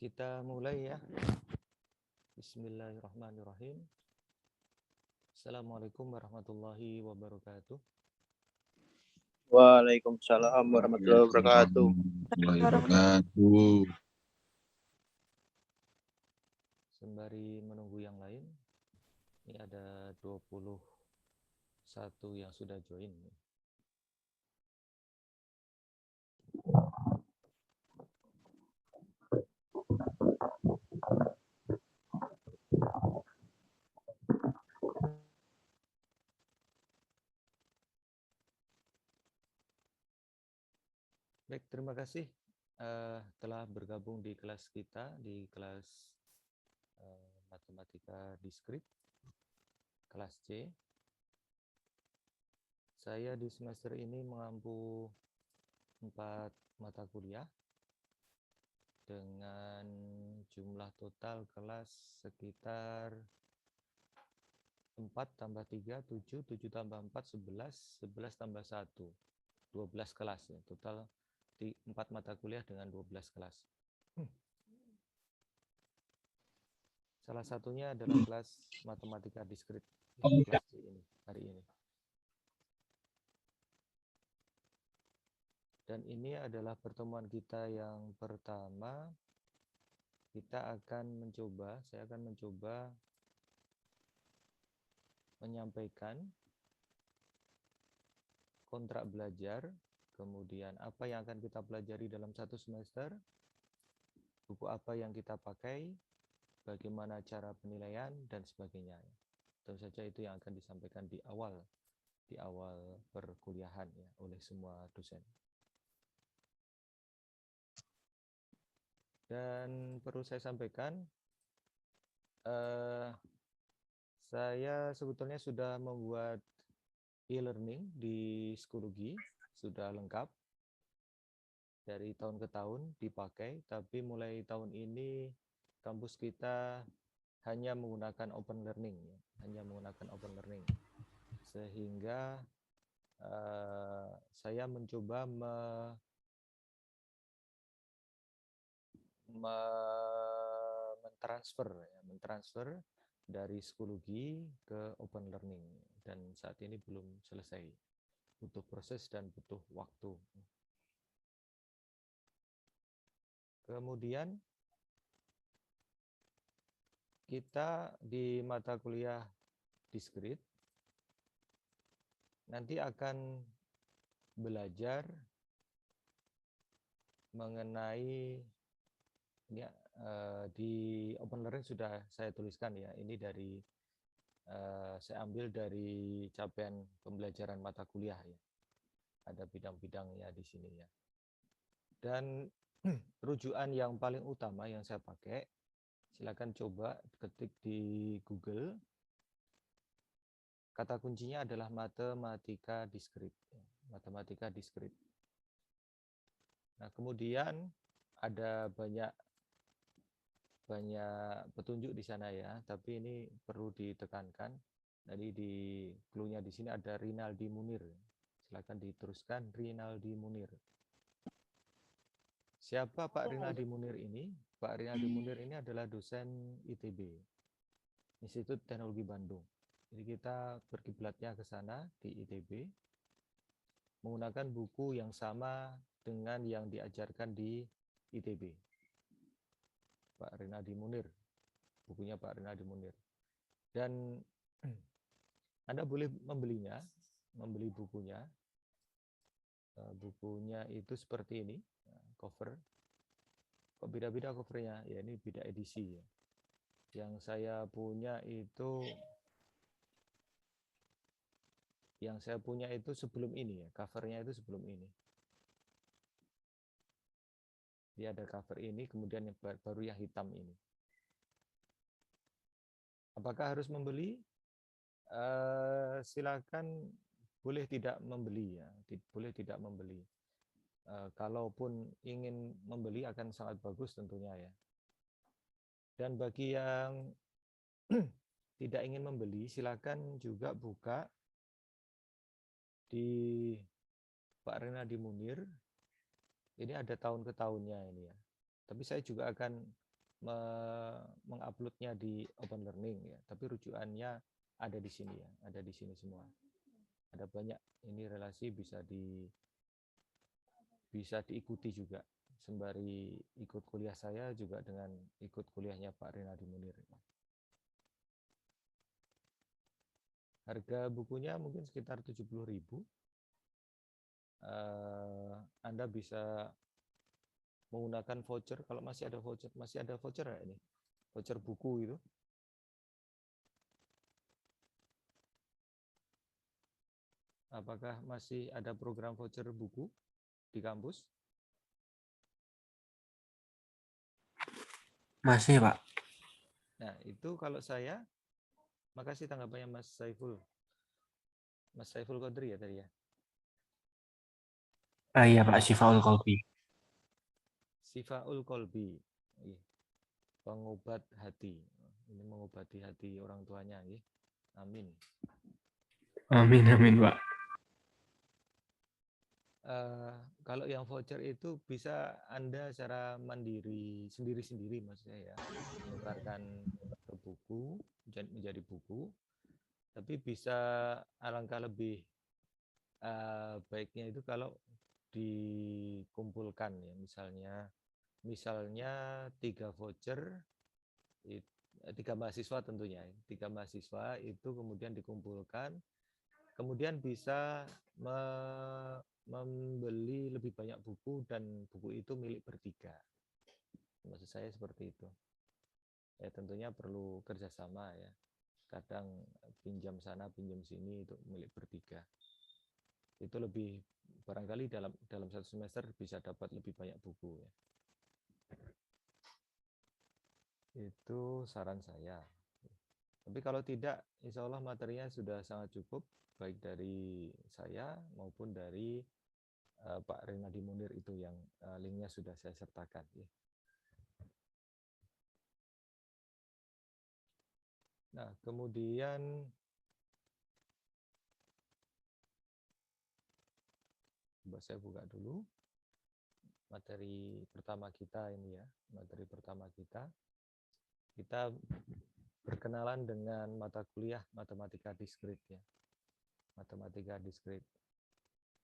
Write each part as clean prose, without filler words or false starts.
Kita mulai ya. Bismillahirrahmanirrahim. Assalamualaikum warahmatullahi wabarakatuh. Waalaikumsalam warahmatullahi wabarakatuh. Warahmatullahi wabarakatuh. Sembari menunggu yang lain, ini ada 21 yang sudah join. Baik, terima kasih telah bergabung di kelas kita, di kelas Matematika Diskrit, kelas C. Saya di semester ini mengampu 4 mata kuliah dengan jumlah total kelas sekitar 4 tambah 3, 7, 7 tambah 4, 11, 11 tambah 1, 12 kelas ya. Total 4 mata kuliah dengan 12 kelas. Salah satunya adalah kelas Matematika Diskrit, kelas C ini, hari ini. Dan ini adalah pertemuan kita yang pertama. Saya akan mencoba menyampaikan kontrak belajar, kemudian apa yang akan kita pelajari dalam satu semester, buku apa yang kita pakai, bagaimana cara penilaian, dan sebagainya. Tentu saja itu yang akan disampaikan di awal perkuliahan ya, oleh semua dosen. Dan perlu saya sampaikan, saya sebetulnya sudah membuat e-learning di Schoology, sudah lengkap. Dari tahun ke tahun dipakai, tapi mulai tahun ini kampus kita hanya menggunakan open learning, sehingga saya mencoba mentransfer dari Schoology ke open learning, dan saat ini belum selesai, butuh proses dan butuh waktu. Kemudian kita di mata kuliah diskrit nanti akan belajar mengenai ini di open learning sudah saya tuliskan ya, ini dari saya ambil dari capaian pembelajaran mata kuliah ya, ada bidang-bidangnya di sini ya. Dan rujukan yang paling utama yang saya pakai, silakan coba ketik di Google, kata kuncinya adalah matematika diskrit. Matematika diskrit. Nah, kemudian ada banyak petunjuk di sana ya, tapi ini perlu ditekankan. Jadi di clue-nya di sini ada Rinaldi Munir. Silakan diteruskan, Rinaldi Munir. Siapa Pak Rinaldi Munir ini? Pak Rinaldi Munir ini adalah dosen ITB, Institut Teknologi Bandung. Jadi kita berkiblatnya ke sana di ITB, menggunakan buku yang sama dengan yang diajarkan di ITB. Pak Rinaldi Munir, bukunya Pak Rinaldi Munir. Dan Anda boleh membeli bukunya. Bukunya itu seperti ini, cover. Kok beda-beda covernya? Ya ini beda edisi ya. Yang saya punya itu sebelum ini ya, covernya itu sebelum ini. Dia ada cover ini, kemudian yang baru yang hitam ini. Apakah harus membeli? Silakan, boleh tidak membeli ya, boleh tidak membeli. Kalaupun ingin membeli akan sangat bagus tentunya ya. Dan bagi yang tidak ingin membeli, silakan juga buka di Pak Rinaldi Munir. Ini ada tahun ke tahunnya ini ya. Tapi saya juga akan menguploadnya di Open Learning ya, tapi rujukannya ada di sini ya, ada di sini semua. Ada banyak ini relasi bisa diikuti juga sembari ikut kuliah saya juga dengan ikut kuliahnya Pak Rinaldi Munir. Harga bukunya mungkin sekitar 70.000. Anda bisa menggunakan voucher kalau masih ada voucher ya ini, voucher buku itu. Apakah masih ada program voucher buku di kampus? Masih, Pak. Nah, itu kalau saya, makasih tanggapannya Mas Saiful Qadri ya tadi ya. Iya, Pak, Syifaul Qalbi. Sifaul Kolbi, pengobat hati. Ini mengobati hati orang tuanya, ya. Amin. Amin, amin, Pak. Kalau yang voucher itu bisa Anda secara mandiri, sendiri-sendiri maksudnya ya, menukarkan ke buku, menjadi buku, tapi bisa alangkah lebih baiknya itu kalau dikumpulkan ya, misalnya 3 voucher, 3 mahasiswa tentunya, 3 mahasiswa itu kemudian dikumpulkan, kemudian bisa membeli lebih banyak buku dan buku itu milik bertiga. Maksud saya seperti itu. Ya tentunya perlu kerjasama ya. Kadang pinjam sana, pinjam sini itu milik bertiga. Itu lebih barangkali dalam satu semester bisa dapat lebih banyak buku ya. Itu saran saya. Tapi kalau tidak, insya Allah materinya sudah sangat cukup, baik dari saya maupun dari Pak Rinaldi Munir itu yang linknya sudah saya sertakan. Ya. Nah, kemudian coba saya buka dulu materi pertama kita ini ya, materi pertama kita. Kita berkenalan dengan mata kuliah matematika diskrit ya. Matematika diskrit.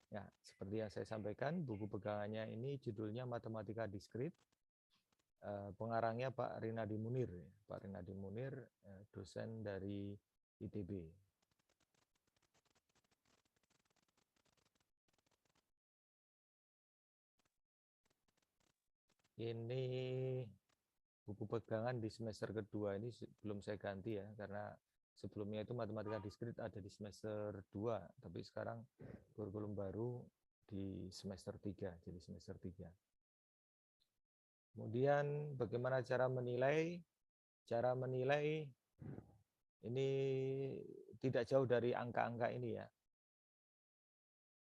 Ya, seperti yang saya sampaikan, buku pegangannya ini judulnya Matematika Diskrit. Pengarangnya Pak Rinaldi Munir. Pak Rinaldi Munir, dosen dari ITB. Ini buku pegangan di semester kedua ini belum saya ganti ya, karena sebelumnya itu matematika diskrit ada di semester 2, tapi sekarang kurikulum baru di semester 3, jadi semester 3. Kemudian bagaimana cara menilai? Cara menilai ini tidak jauh dari angka-angka ini ya.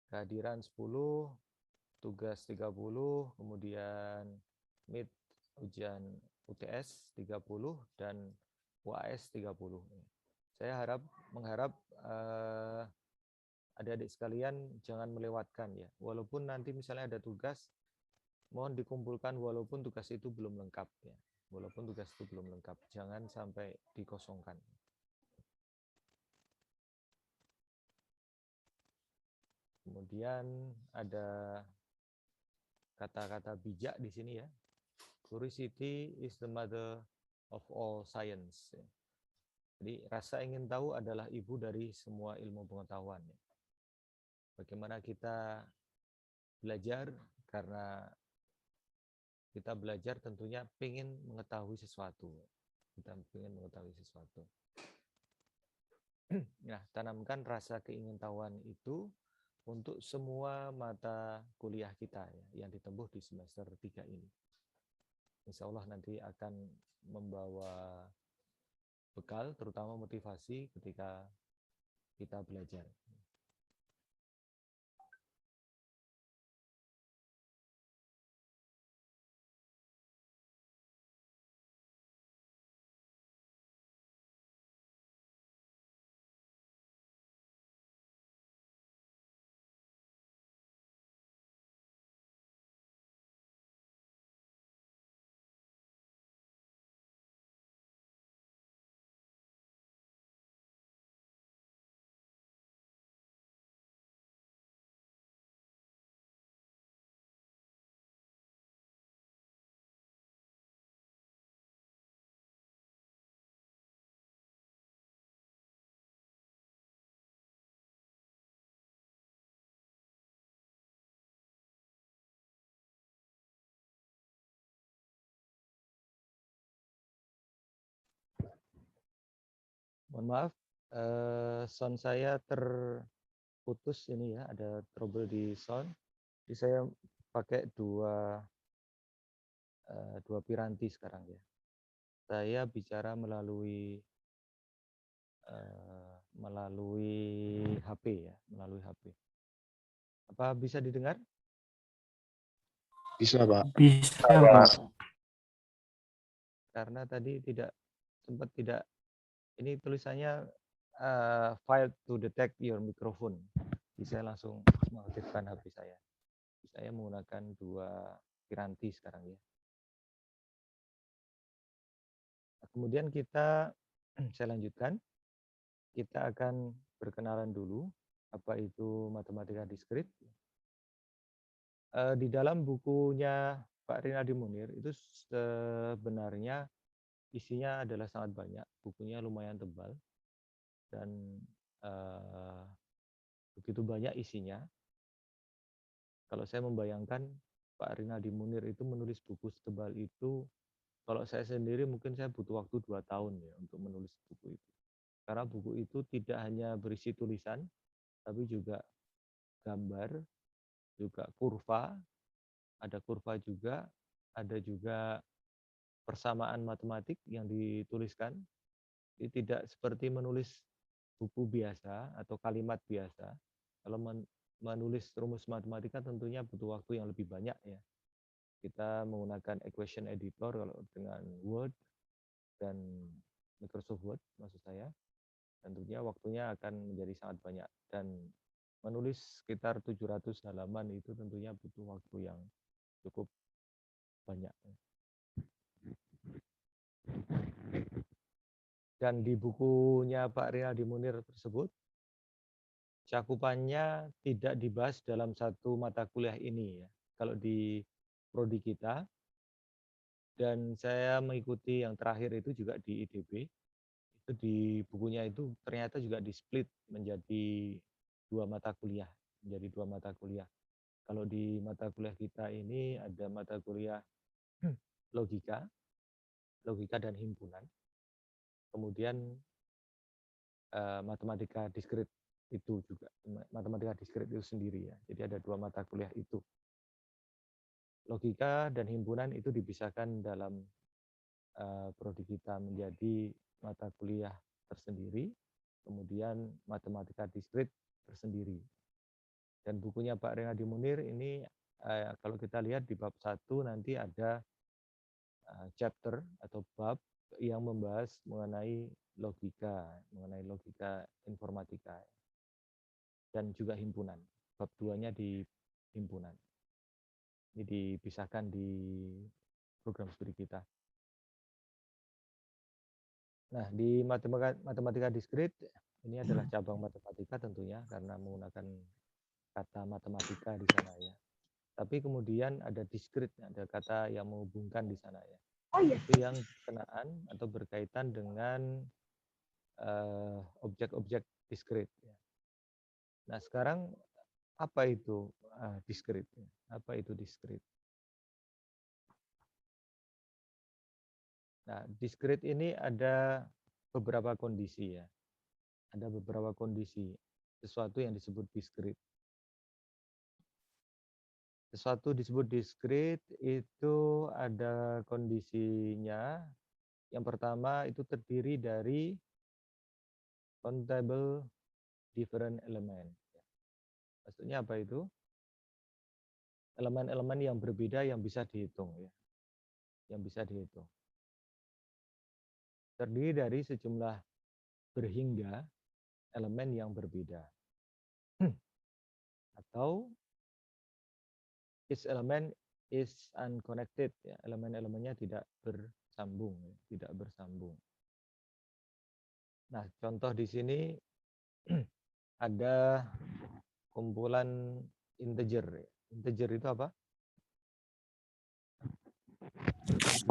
Kehadiran 10, tugas 30, kemudian mid ujian UTS 30 dan UAS 30. Saya mengharap adik-adik sekalian jangan melewatkan ya. Walaupun nanti misalnya ada tugas, mohon dikumpulkan walaupun tugas itu belum lengkap ya. Walaupun tugas itu belum lengkap, jangan sampai dikosongkan. Kemudian ada kata-kata bijak di sini ya. Curiosity is the mother of all science. Jadi rasa ingin tahu adalah ibu dari semua ilmu pengetahuan. Bagaimana kita belajar? Karena kita belajar tentunya ingin mengetahui sesuatu. Kita ingin mengetahui sesuatu. Nah, tanamkan rasa keingintahuan itu untuk semua mata kuliah kita ya, yang ditempuh di semester 3 ini. Insya Allah nanti akan membawa bekal, terutama motivasi ketika kita belajar. Mohon maaf, sound saya terputus ini ya, ada trouble di sound. Jadi saya pakai dua piranti sekarang ya. Saya bicara melalui HP ya, melalui HP. Apa bisa didengar? Bisa, Pak. Bisa, Pak. Karena tadi sempat tidak, ini tulisannya failed to detect your microphone. Jadi saya langsung mengaktifkan HP saya. Saya menggunakan dua piranti sekarang ya. Kemudian saya lanjutkan. Kita akan berkenalan dulu apa itu matematika diskrit. Di dalam bukunya Pak Rinaldi Munir itu sebenarnya isinya adalah sangat banyak. Bukunya lumayan tebal dan begitu banyak isinya. Kalau saya membayangkan Pak Rinaldi Munir itu menulis buku setebal itu, kalau saya sendiri mungkin saya butuh waktu 2 tahun ya untuk menulis buku itu. Karena buku itu tidak hanya berisi tulisan, tapi juga gambar, juga kurva, ada kurva juga, ada juga persamaan matematik yang dituliskan. Jadi tidak seperti menulis buku biasa atau kalimat biasa. Kalau menulis rumus matematika tentunya butuh waktu yang lebih banyak ya. Kita menggunakan equation editor kalau dengan Word dan Microsoft Word maksud saya. Tentunya waktunya akan menjadi sangat banyak dan menulis sekitar 700 halaman itu tentunya butuh waktu yang cukup banyak. Dan di bukunya Pak Rinaldi Munir tersebut, cakupannya tidak dibahas dalam satu mata kuliah ini ya. Kalau di prodi kita, dan saya mengikuti yang terakhir itu juga di ITB, itu di bukunya itu ternyata juga di-split menjadi dua mata kuliah, Kalau di mata kuliah kita ini ada mata kuliah logika dan himpunan. Kemudian matematika diskrit itu juga, matematika diskrit itu sendiri ya. Jadi ada dua mata kuliah itu. Logika dan himpunan itu dipisahkan dalam prodi kita menjadi mata kuliah tersendiri, kemudian matematika diskrit tersendiri. Dan bukunya Pak Rinaldi Munir ini kalau kita lihat di bab 1 nanti ada chapter atau bab yang membahas mengenai logika informatika dan juga himpunan. Bab 2-nya di himpunan. Ini dipisahkan di program studi kita. Nah, di matematika diskrit ini adalah cabang matematika tentunya karena menggunakan kata matematika di sana ya. Tapi kemudian ada diskrit, ada kata yang menghubungkan di sana ya. Itu yang berkenaan atau berkaitan dengan objek-objek diskrit. Nah, sekarang apa itu diskrit? Apa itu diskrit? Nah, diskrit ini ada beberapa kondisi ya. Ada beberapa kondisi sesuatu yang disebut diskrit. Sesuatu disebut diskrit itu ada kondisinya. Yang pertama itu terdiri dari countable different element. Maksudnya apa itu? Elemen-elemen yang berbeda yang bisa dihitung ya. Yang bisa dihitung. Terdiri dari sejumlah berhingga elemen yang berbeda. Atau each element is unconnected ya. Elemen-elemennya tidak bersambung, tidak bersambung. Nah, contoh di sini ada kumpulan integer. Integer itu apa?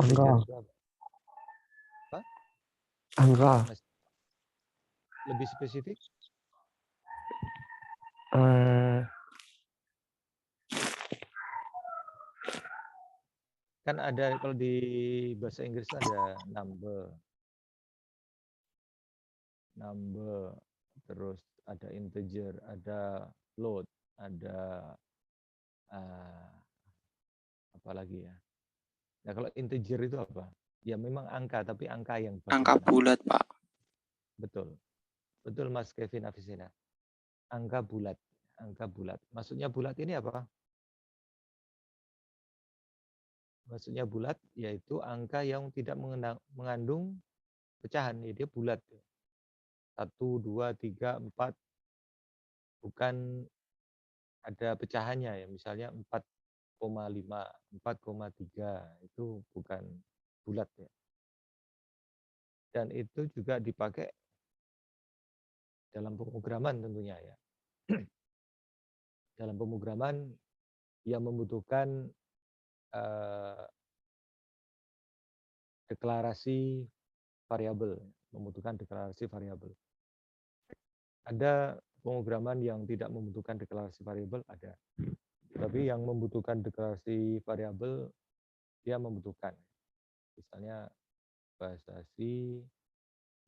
Angka. Integer itu apa? Apa? Angka. Lebih spesifik? Kan ada, kalau di bahasa Inggris ada number. number, terus ada integer, ada float, ada apa lagi ya? Nah, kalau integer itu apa? Ya memang angka, tapi angka yang Angka bagaimana? bulat, Pak. Betul. Betul Mas Kevin Afisina. Angka bulat. Angka bulat. Maksudnya bulat ini apa? Maksudnya bulat yaitu angka yang tidak mengandung pecahan. Ya, dia bulat. 1, 2, 3, 4. Bukan ada pecahannya ya. Misalnya 4,5, 4,3. Itu bukan bulat ya. Dan itu juga dipakai dalam pemrograman tentunya ya. Dalam pemrograman yang membutuhkan deklarasi variabel, membutuhkan deklarasi variabel. Ada pemrograman yang tidak membutuhkan deklarasi variabel, ada. Tapi yang membutuhkan deklarasi variabel, dia membutuhkan. Misalnya bahasa C,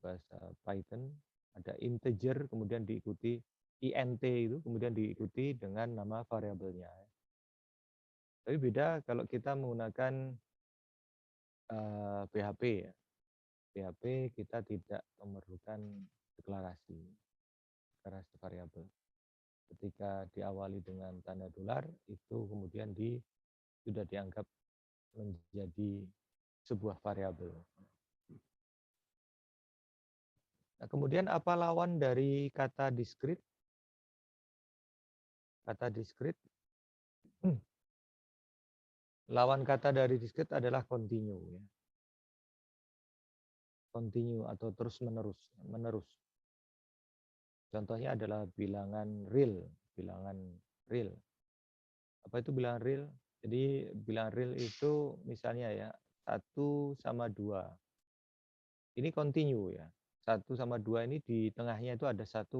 bahasa Python, ada integer, kemudian diikuti int itu, kemudian diikuti dengan nama variabelnya. Tapi beda kalau kita menggunakan PHP ya. PHP kita tidak memerlukan deklarasi variabel. Ketika diawali dengan tanda dolar, itu kemudian sudah dianggap menjadi sebuah variabel. Nah, kemudian apa lawan dari kata discrete? Kata discrete, lawan kata dari discrete adalah continue. Ya. Continue atau terus menerus. Contohnya adalah bilangan real. Apa itu bilangan real? Jadi bilangan real itu misalnya ya 1 sama 2. Ini continue ya. 1 sama 2 ini di tengahnya itu ada 1,5.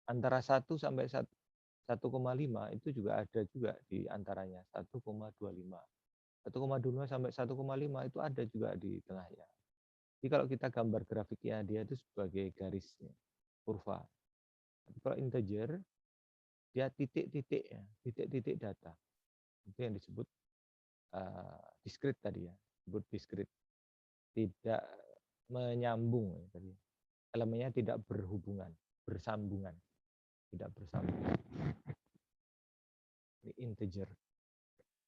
Antara 1 sampai 1,5 itu juga ada juga di antaranya 1,25. 1,25 sampai 1,5 itu ada juga di tengahnya. Jadi kalau kita gambar grafiknya dia itu sebagai garisnya, kurva. Tapi kalau integer dia titik-titik ya, titik-titik data. Itu yang disebut discrete tadi ya, disebut discrete. Tidak menyambung ya, tadi. Elemennya tidak berhubungan, bersambungan. Tidak bersambungan. Ini integer.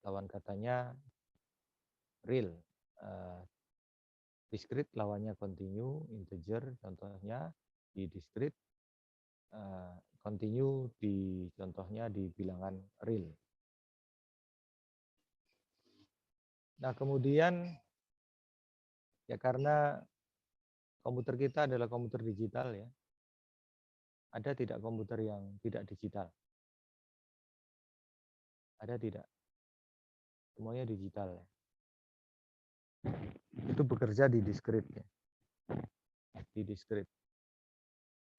Lawan katanya real. Discrete lawannya continue, integer contohnya di discrete, continue di contohnya di bilangan real. Nah, kemudian ya karena komputer kita adalah komputer digital ya. Ada tidak komputer yang tidak digital? Ada tidak? Semuanya digital ya. Itu bekerja di discrete ya. Di discrete.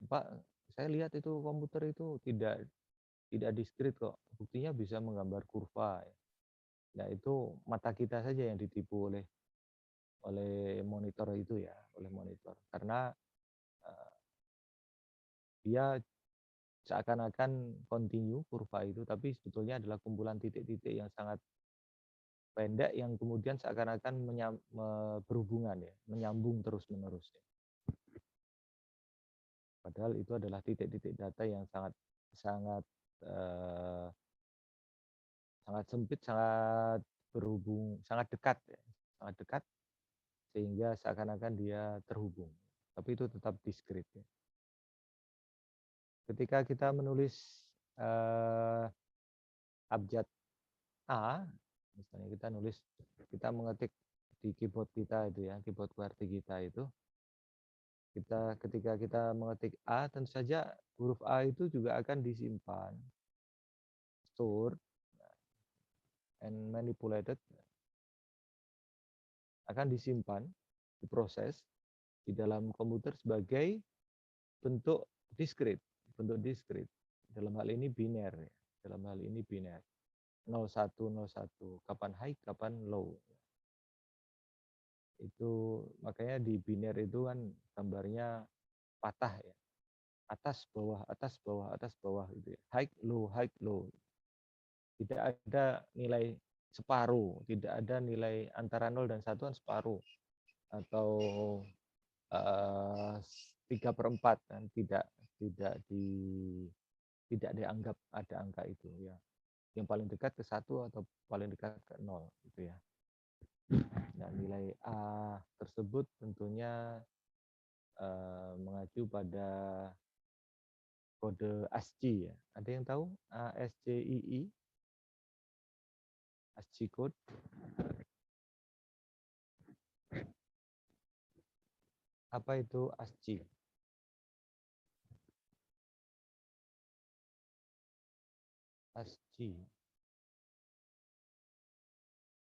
Pak, saya lihat itu komputer itu tidak discrete kok. Buktinya bisa menggambar kurva ya. Nah, itu mata kita saja yang ditipu oleh monitor itu ya, oleh monitor. Karena dia seakan-akan continue kurva itu, tapi sebetulnya adalah kumpulan titik-titik yang sangat pendek yang kemudian seakan-akan berhubungan ya, menyambung terus-menerus. Ya. Padahal itu adalah titik-titik data yang sangat sempit, sangat berhubung, sangat dekat ya, sangat dekat sehingga seakan-akan dia terhubung. Tapi itu tetap discrete. Ya. Ketika kita menulis abjad A, misalnya kita mengetik di keyboard kita itu ya, keyboard QWERTY kita itu, ketika kita mengetik A, tentu saja huruf A itu juga akan disimpan, stored, and manipulated, akan disimpan, diproses di dalam komputer sebagai bentuk discrete, dalam hal ini biner, dalam hal ini biner, 0101, kapan high, kapan low. Itu makanya di biner itu kan gambarnya patah ya. Atas bawah atas bawah atas bawah gitu ya. High low high low. Tidak ada nilai separuh, tidak ada nilai antara 0 dan 1 separuh atau 3/4 kan tidak dianggap ada angka itu ya. Yang paling dekat ke 1 atau paling dekat ke 0 gitu ya. Nah, nilai A tersebut tentunya mengacu pada kode ASCII ya. Ada yang tahu ASCII? ASCII code? Apa itu ASCII? ASCII.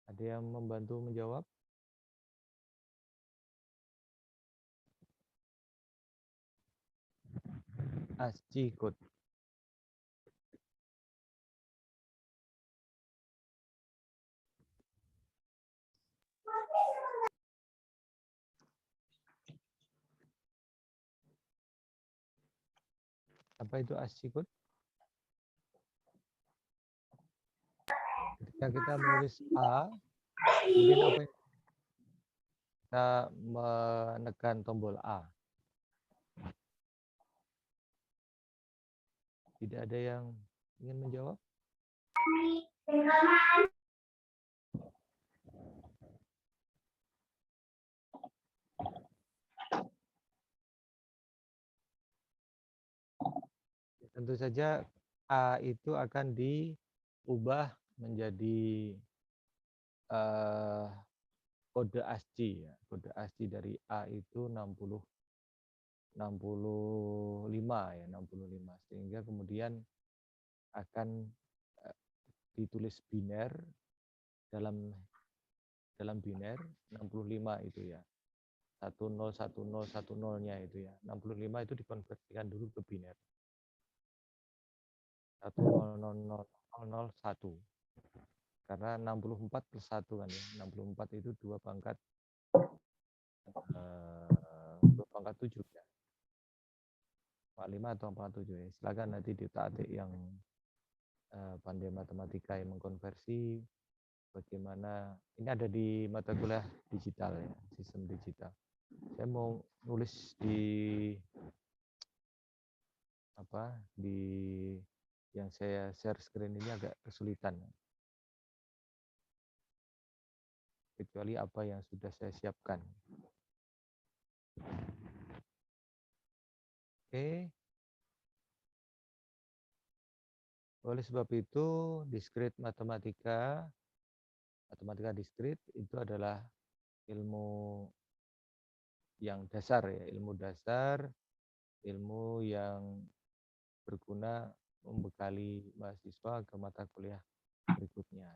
Ada yang membantu menjawab? ASCII code. Apa itu ASCII code? Ketika kita menulis A, kemudian apa yang kita menekan tombol A. Tidak ada yang ingin menjawab? Tentu saja A itu akan diubah menjadi kode ASCII ya. Kode ASCII dari A itu 65 ya, 65 sehingga kemudian akan ditulis biner dalam biner 65 itu ya. 101010-nya itu ya. 65 itu dikonversikan dulu ke biner. 10000001. Karena 64 plus 1 kan ya. 64 itu 2 pangkat 7 ya. 45 atau 47 ya. Silakan nanti diutak-atik yang pandai matematika yang mengkonversi bagaimana. Ini ada di mata kuliah digital ya, sistem digital. Saya mau nulis di yang saya share screen ini agak kesulitan. Kecuali apa yang sudah saya siapkan. Oke. Oleh sebab itu, discrete matematika diskrit itu adalah ilmu yang dasar ya, ilmu dasar, ilmu yang berguna membekali mahasiswa ke mata kuliah berikutnya.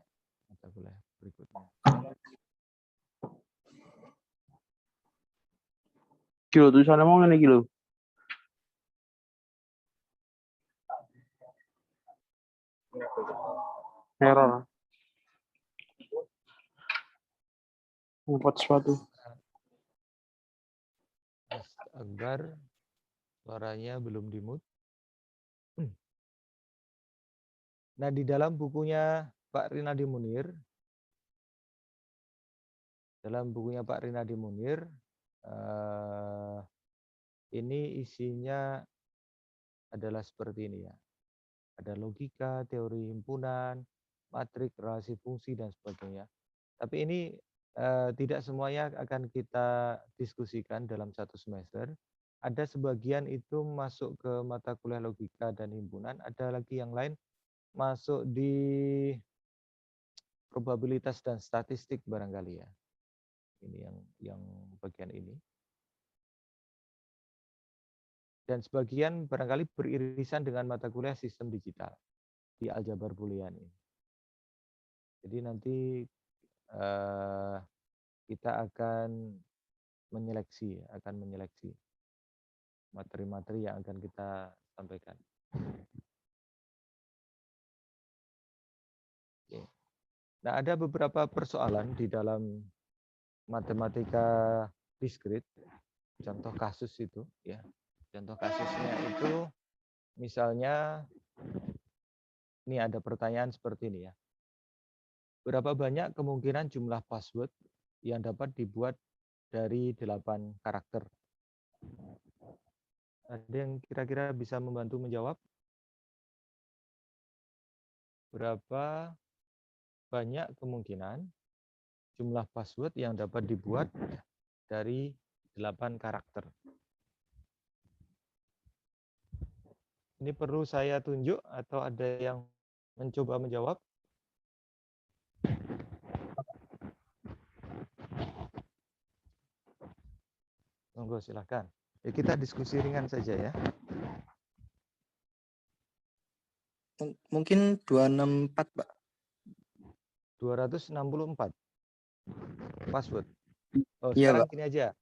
Kilo tulisannya mau ngene kilo. Error. Empat sepatu. Mas Akbar, suaranya belum di-mute. Nah, di dalam bukunya Pak Rinaldi Munir, ini isinya adalah seperti ini ya. Ada logika, teori himpunan, matrik, relasi fungsi, dan sebagainya. Tapi ini tidak semuanya akan kita diskusikan dalam satu semester. Ada sebagian itu masuk ke mata kuliah logika dan himpunan, ada lagi yang lain masuk di probabilitas dan statistik barangkali ya. Ini yang bagian ini. Dan sebagian barangkali beririsan dengan mata kuliah sistem digital di aljabar boolean ini. Jadi nanti kita akan menyeleksi materi-materi yang akan kita sampaikan. Oke. Nah, ada beberapa persoalan di dalam matematika diskrit, contoh kasus itu ya. Contoh kasusnya itu misalnya ini ada pertanyaan seperti ini ya. Berapa banyak kemungkinan jumlah password yang dapat dibuat dari 8 karakter? Ada yang kira-kira bisa membantu menjawab? Berapa banyak kemungkinan jumlah password yang dapat dibuat dari 8 karakter? Ini perlu saya tunjuk atau ada yang mencoba menjawab? Monggo silahkan. Ya, kita diskusi ringan saja ya. Mungkin 264, Pak. 264 password. Oh, Iya, sekarang Pak. gini aja.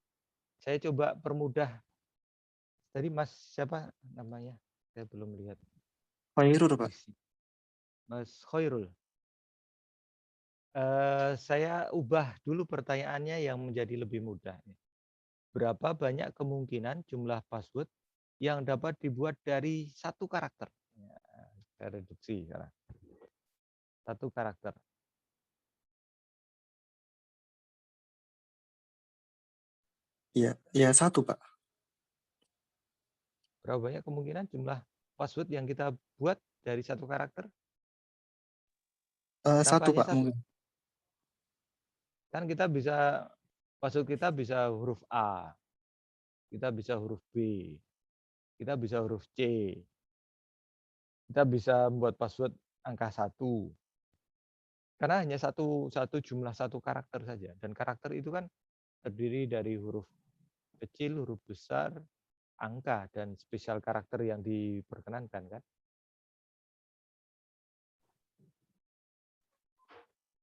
Saya coba permudah. Tadi Mas siapa namanya? Saya belum lihat. Khairul, Pak. Mas Khairul. Saya ubah dulu pertanyaannya yang menjadi lebih mudah. Berapa banyak kemungkinan jumlah password yang dapat dibuat dari 1 karakter? Ya, saya reduksi sekarang. 1 karakter. Iya, ya 1, Pak. Berapa banyak kemungkinan jumlah password yang kita buat dari 1 karakter? 1, Kenapa hanya Pak, 1? mungkin. Kan kita bisa, password kita bisa huruf A, kita bisa huruf B, kita bisa huruf C, kita bisa membuat password angka 1. Karena hanya satu jumlah 1 karakter saja. Dan karakter itu kan terdiri dari huruf kecil, huruf besar, angka, dan spesial karakter yang diperkenankan kan.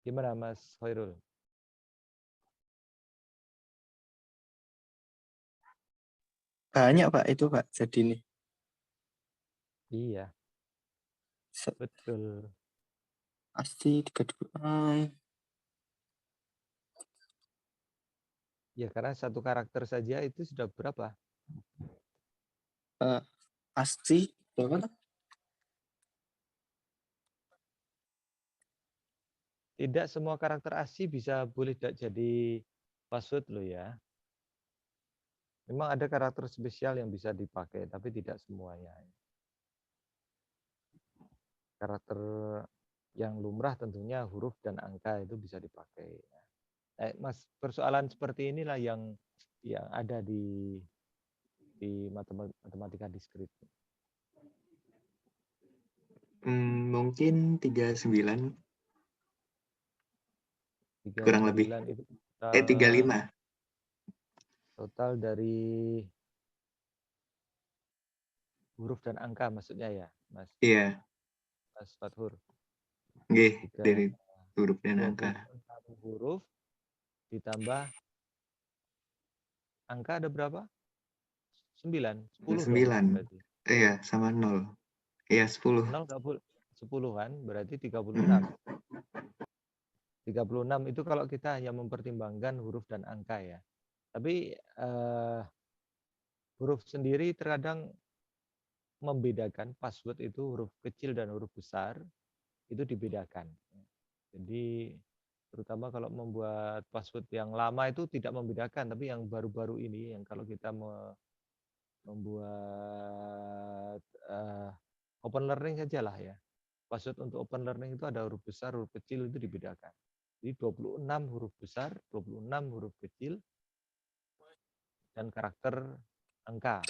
Gimana Mas Khairul? Banyak, Pak, itu, Pak. Jadi ini. Iya, betul. Pasti 32. Ya karena 1 karakter saja itu sudah berapa? Pasti berapa? Tidak semua karakter asli boleh jadi password loh ya. Memang ada karakter spesial yang bisa dipakai, tapi tidak semuanya. Karakter yang lumrah tentunya huruf dan angka itu bisa dipakai. Mas, persoalan seperti inilah yang ada di matematika diskrit. Mungkin 39. Kurang lebih. 39 itu 35. total dari huruf dan angka maksudnya ya, Mas? Iya. Mas Fathur. Nggih, dari huruf dan 26 angka. huruf ditambah angka ada berapa? 9, 10 dong 9. berarti. Iya, sama 0. Iya, 10. 0 nggak boleh 10 kan, berarti 36. 36 itu kalau kita hanya mempertimbangkan huruf dan angka ya. Tapi huruf sendiri terkadang membedakan password itu huruf kecil dan huruf besar itu dibedakan. Jadi terutama kalau membuat password yang lama itu tidak membedakan, tapi yang baru-baru ini yang kalau kita membuat open learning sajalah ya. Password untuk open learning itu ada huruf besar, huruf kecil itu dibedakan. Jadi 26 huruf besar, 26 huruf kecil, dan karakter angka.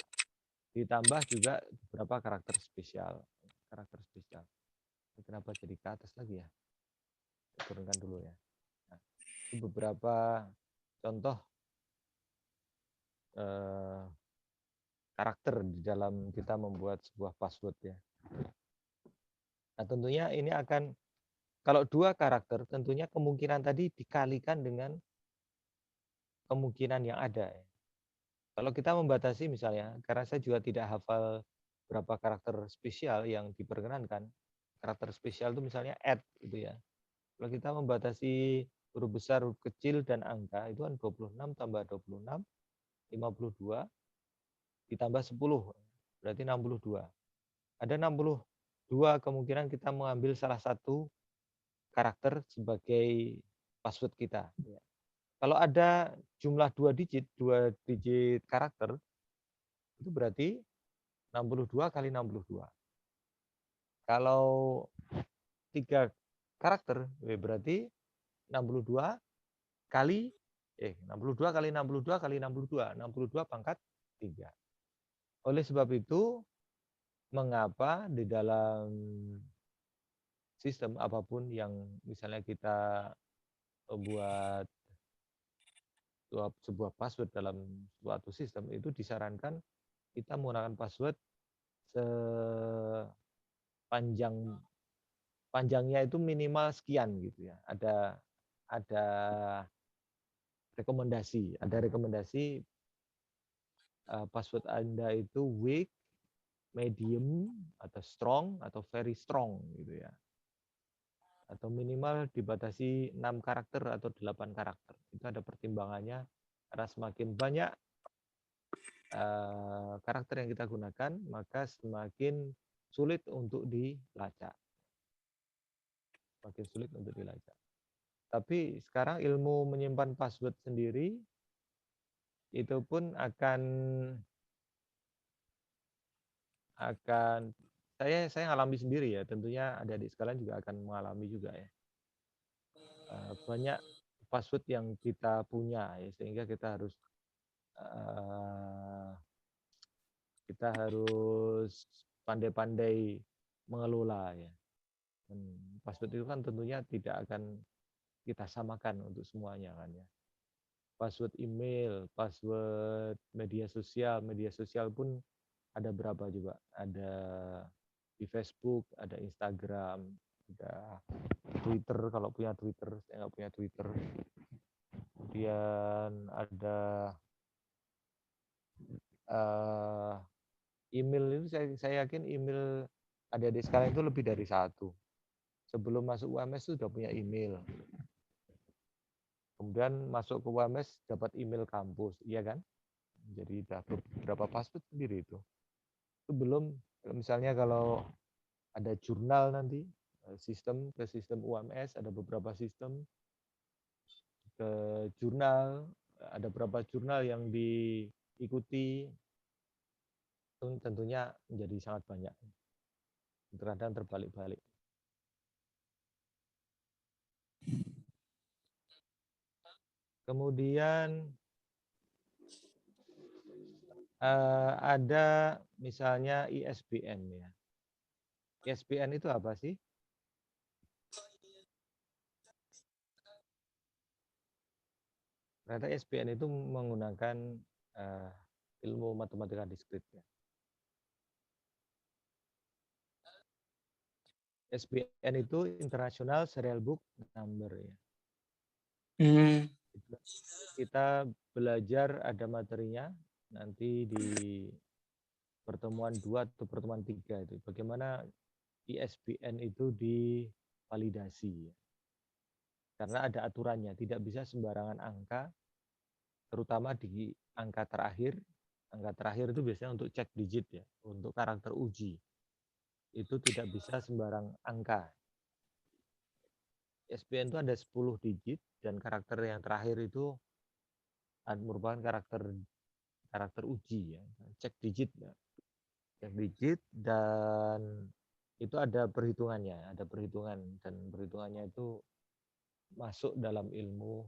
Ditambah juga beberapa karakter spesial. Kenapa jadi ke atas lagi ya? Saya turunkan dulu ya. Nah, itu beberapa contoh karakter di dalam kita membuat sebuah password ya. Nah tentunya ini akan, kalau 2 karakter tentunya kemungkinan tadi dikalikan dengan kemungkinan yang ada. Kalau kita membatasi misalnya, karena saya juga tidak hafal berapa karakter spesial yang diperkenankan. Karakter spesial itu misalnya add gitu ya. Kalau kita membatasi huruf besar, huruf kecil, dan angka, itu kan 26 tambah 26, 52. ditambah 10, berarti 62. Ada 62 kemungkinan kita mengambil salah satu karakter sebagai password kita. Ya. Kalau ada jumlah 2 digit karakter, itu berarti 62 kali 62. Kalau 3 karakter, berarti 62 kali 62 kali 62 kali 62, 62 pangkat 3. Oleh sebab itu, mengapa di dalam sistem apapun yang misalnya kita buat sebuah password dalam suatu sistem, itu disarankan kita menggunakan password panjangnya itu minimal sekian gitu ya. Ada rekomendasi password Anda itu weak, medium, atau strong, atau very strong gitu ya. Atau minimal dibatasi 6 karakter atau 8 karakter. Itu ada pertimbangannya, karena semakin banyak karakter yang kita gunakan, maka semakin sulit untuk dilacak. Semakin sulit untuk dilacak. Tapi sekarang ilmu menyimpan password sendiri itu pun akan saya ngalami sendiri ya, tentunya adik-adik sekalian juga akan mengalami juga ya. Banyak password yang kita punya ya, sehingga kita harus pandai-pandai mengelola ya. Dan password itu kan tentunya tidak akan kita samakan untuk semuanya kan ya. Password email, password media sosial pun ada berapa juga? Ada di Facebook, ada Instagram, ada Twitter kalau punya Twitter, saya nggak punya Twitter. Kemudian ada email itu saya yakin email adik-adik sekarang itu lebih dari satu. Sebelum masuk UMS itu sudah punya email. Kemudian masuk ke UMS dapat email kampus, iya kan? Jadi udah beberapa password sendiri itu. Itu belum misalnya kalau ada jurnal nanti ke sistem UMS ada beberapa sistem ke jurnal, ada beberapa jurnal yang diikuti, tentunya menjadi sangat banyak. Terkadang terbalik-balik. Kemudian ada misalnya ISBN ya. ISBN itu apa sih? Ternyata ISBN itu menggunakan ilmu matematika diskrit ya. ISBN itu International Serial Book Number ya. Kita belajar ada materinya nanti di pertemuan 2 atau pertemuan 3 itu. Bagaimana ISBN itu divalidasi. Karena ada aturannya, tidak bisa sembarangan angka, terutama di angka terakhir. Angka terakhir itu biasanya untuk cek digit ya, untuk karakter uji. Itu tidak bisa sembarang angka. ISBN itu ada 10 digit dan karakter yang terakhir itu merupakan karakter uji ya, cek digit ya. Cek digit dan itu ada perhitungannya, dan perhitungannya itu masuk dalam ilmu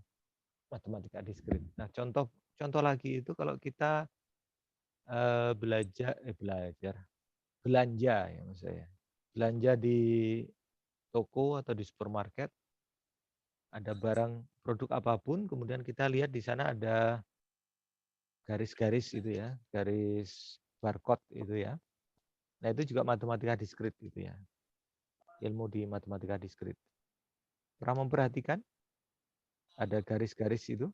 matematika diskrit. Nah, contoh lagi itu kalau kita belanja ya maksud saya. Belanja di toko atau di supermarket, ada barang produk apapun, kemudian kita lihat di sana ada garis-garis itu ya, garis barcode itu ya. Nah, itu juga matematika diskrit gitu ya. Ilmu di matematika diskrit. Pernah memperhatikan ada garis-garis itu?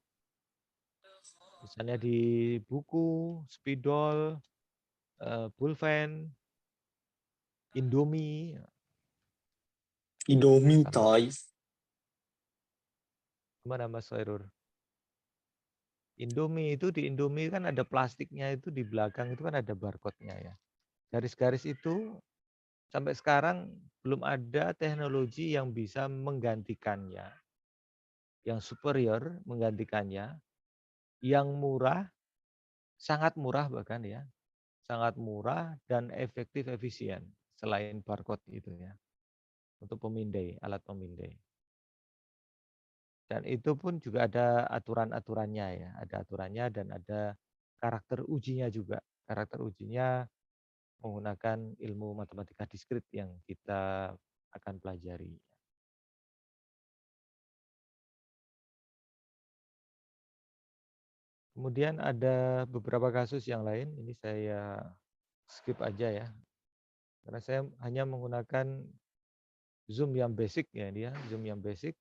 Misalnya di buku, spidol, pulpen, Indomie. Indomie toys. Gimana Mas Khairul? Indomie itu di Indomie kan ada plastiknya itu di belakang itu kan ada barcode-nya ya. Garis-garis itu sampai sekarang belum ada teknologi yang bisa menggantikannya, yang superior menggantikannya, yang murah, sangat murah bahkan ya, sangat murah dan efektif efisien selain barcode itu ya, untuk pemindai, alat pemindai. Dan itu pun juga ada aturan-aturannya ya, ada aturannya dan ada karakter ujinya juga. Karakter ujinya menggunakan ilmu matematika diskrit yang kita akan pelajari. Kemudian ada beberapa kasus yang lain, ini saya skip aja ya. Karena saya hanya menggunakan Zoom yang basic ya dia, Zoom yang basic.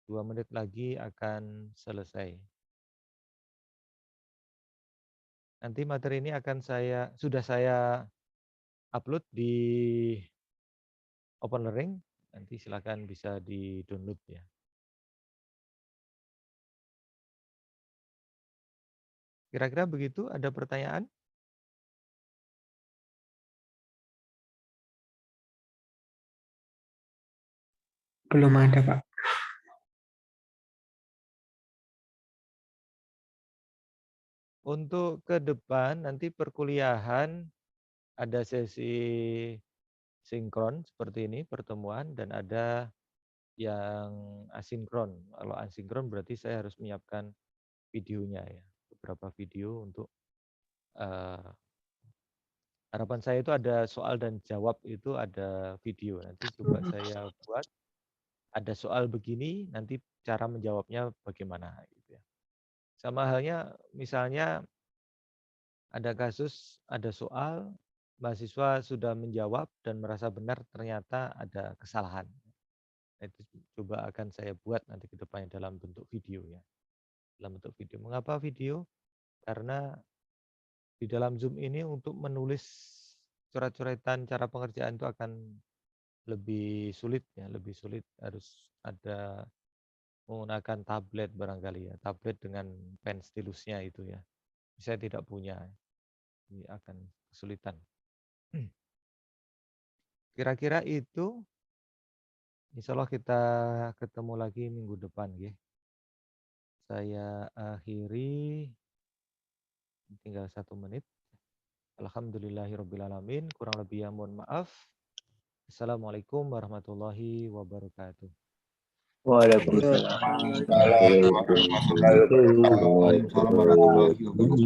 2 menit lagi akan selesai. Nanti materi ini akan sudah saya upload di Open Learning, nanti silakan bisa di-download ya. Kira-kira begitu, ada pertanyaan? Belum ada, Pak. Untuk ke depan nanti perkuliahan ada sesi sinkron seperti ini pertemuan dan ada yang asinkron. Kalau asinkron berarti saya harus menyiapkan videonya ya, beberapa video untuk harapan saya itu ada soal dan jawab itu ada video. Nanti coba saya buat ada soal begini, nanti cara menjawabnya bagaimana gitu ya. Sama halnya misalnya ada kasus, ada soal, mahasiswa sudah menjawab dan merasa benar ternyata ada kesalahan. Itu coba akan saya buat nanti ke depannya dalam bentuk video ya. Dalam bentuk video. Mengapa video? Karena di dalam Zoom ini untuk menulis coret-coretan cara pengerjaan itu akan lebih sulit ya, lebih sulit harus ada menggunakan tablet barangkali ya, tablet dengan pen stilusnya itu ya. Saya tidak punya, ini akan kesulitan. Kira-kira itu, insya Allah kita ketemu lagi minggu depan ya. Saya akhiri, tinggal 1 menit. Alhamdulillahirrabbilalamin, kurang lebih mohon maaf. Assalamualaikum warahmatullahi wabarakatuh. Waalaikumsalam. Waalaikumsalam warahmatullahi wabarakatuh.